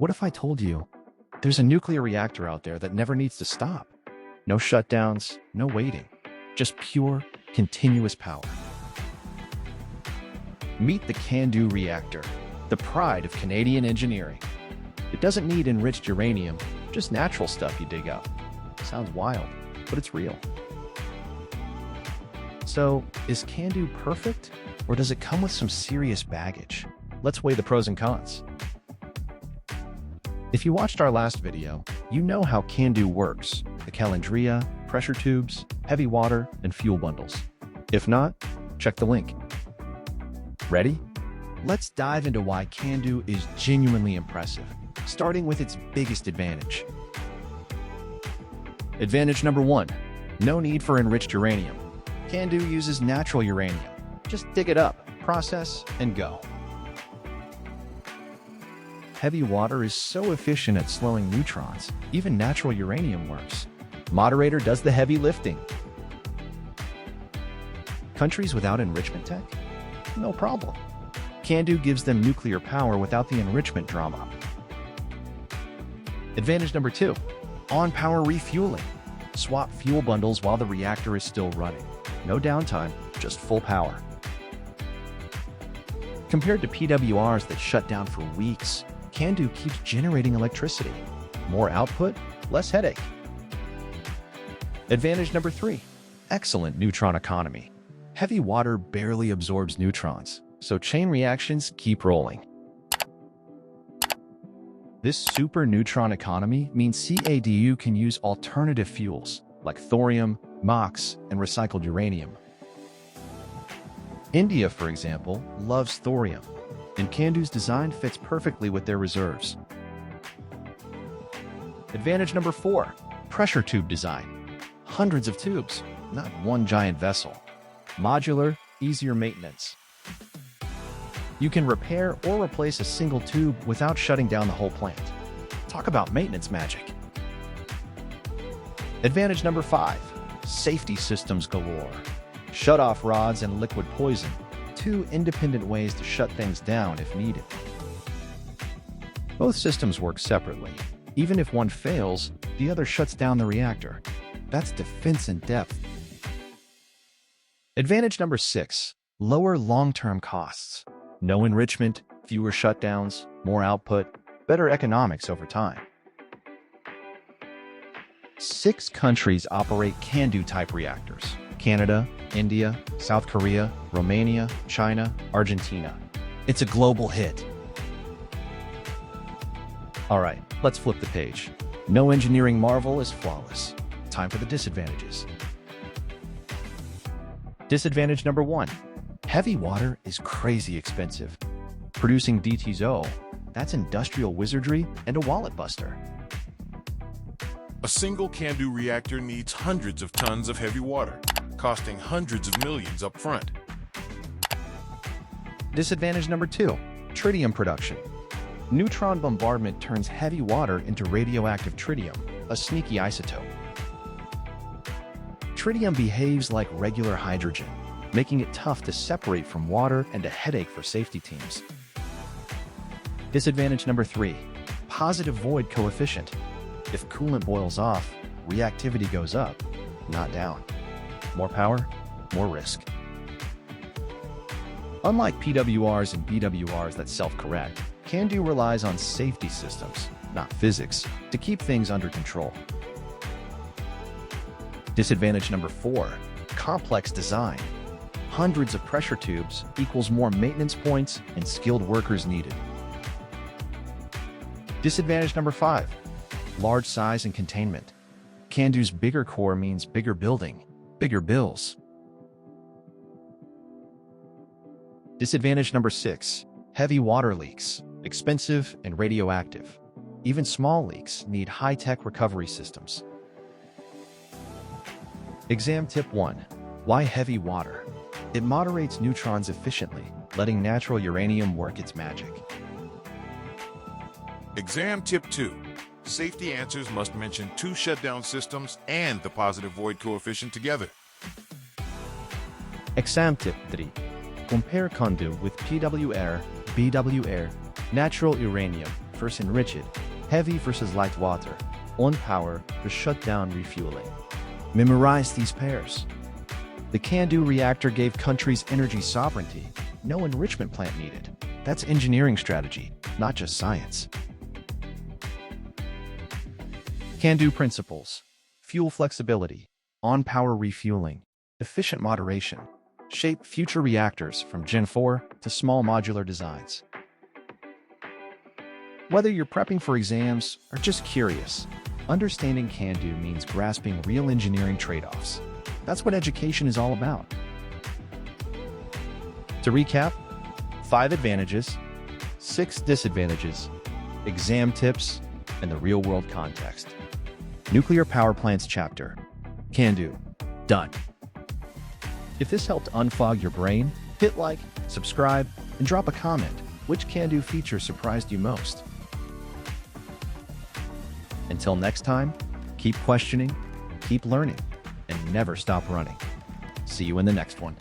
What if I told you there's a nuclear reactor out there that never needs to stop? No shutdowns, no waiting, just pure, continuous power. Meet the CANDU Reactor, the pride of Canadian engineering. It doesn't need enriched uranium, just natural stuff you dig up. Sounds wild, but it's real. So, is CANDU perfect, or does it come with some serious baggage? Let's weigh the pros and cons. If you watched our last video, you know how CANDU works: the calandria, pressure tubes, heavy water, and fuel bundles. If not, check the link. Ready? Let's dive into why CANDU is genuinely impressive, starting with its biggest advantage. Advantage number 1, no need for enriched uranium. CANDU uses natural uranium. Just dig it up, process, and go. Heavy water is so efficient at slowing neutrons, even natural uranium works. Moderator does the heavy lifting. Countries without enrichment tech? No problem. CANDU gives them nuclear power without the enrichment drama. Advantage number 2, on-power refueling. Swap fuel bundles while the reactor is still running. No downtime, just full power. Compared to PWRs that shut down for weeks, CANDU keeps generating electricity. More output, less headache. Advantage number 3, excellent neutron economy. Heavy water barely absorbs neutrons, so chain reactions keep rolling. This super neutron economy means CADU can use alternative fuels like thorium, MOX, and recycled uranium. India, for example, loves thorium, and CANDU's design fits perfectly with their reserves. Advantage number 4, pressure tube design. Hundreds of tubes, not one giant vessel. Modular, easier maintenance. You can repair or replace a single tube without shutting down the whole plant. Talk about maintenance magic. Advantage number 5, safety systems galore. Shut-off rods and liquid poison, 2 independent ways to shut things down if needed. Both systems work separately. Even if one fails, the other shuts down the reactor. That's defense in depth. Advantage number 6, lower long-term costs. No enrichment, fewer shutdowns, more output, better economics over time. 6 countries operate CANDU-type reactors: Canada, India, South Korea, Romania, China, Argentina. It's a global hit. All right, let's flip the page. No engineering marvel is flawless. Time for the disadvantages. Disadvantage number 1, heavy water is crazy expensive. Producing DTZO, that's industrial wizardry and a wallet buster. A single CANDU reactor needs hundreds of tons of heavy water, costing hundreds of millions up front. Disadvantage number 2, tritium production. Neutron bombardment turns heavy water into radioactive tritium, a sneaky isotope. Tritium behaves like regular hydrogen, making it tough to separate from water and a headache for safety teams. Disadvantage number 3, positive void coefficient. If coolant boils off, reactivity goes up, not down. More power, more risk. Unlike PWRs and BWRs that self-correct, CANDU relies on safety systems, not physics, to keep things under control. Disadvantage number 4, complex design. Hundreds of pressure tubes equals more maintenance points and skilled workers needed. Disadvantage number 5, large size and containment. CANDU's bigger core means bigger building, bigger bills. Disadvantage number 6, heavy water leaks, expensive and radioactive. Even small leaks need high-tech recovery systems. Exam tip 1, why heavy water? It moderates neutrons efficiently, letting natural uranium work its magic. Exam tip 2, safety answers must mention 2 shutdown systems and the positive void coefficient together. Exam tip 3, compare CANDU with PWR, BWR, natural uranium, for versus enriched, heavy versus light water, on power to shut down refueling. Memorize these pairs. The CANDU reactor gave countries energy sovereignty, no enrichment plant needed. That's engineering strategy, not just science. CANDU principles: fuel flexibility, on-power refueling, efficient moderation, shape future reactors from Gen 4 to small modular designs. Whether you're prepping for exams or just curious, understanding CANDU means grasping real engineering trade-offs. That's what education is all about. To recap, 5 advantages, 6 disadvantages, exam tips, and the real-world context. Nuclear power plants chapter. CANDU. Done. If this helped unfog your brain, hit like, subscribe, and drop a comment. Which CANDU feature surprised you most? Until next time, keep questioning, keep learning, and never stop running. See you in the next one.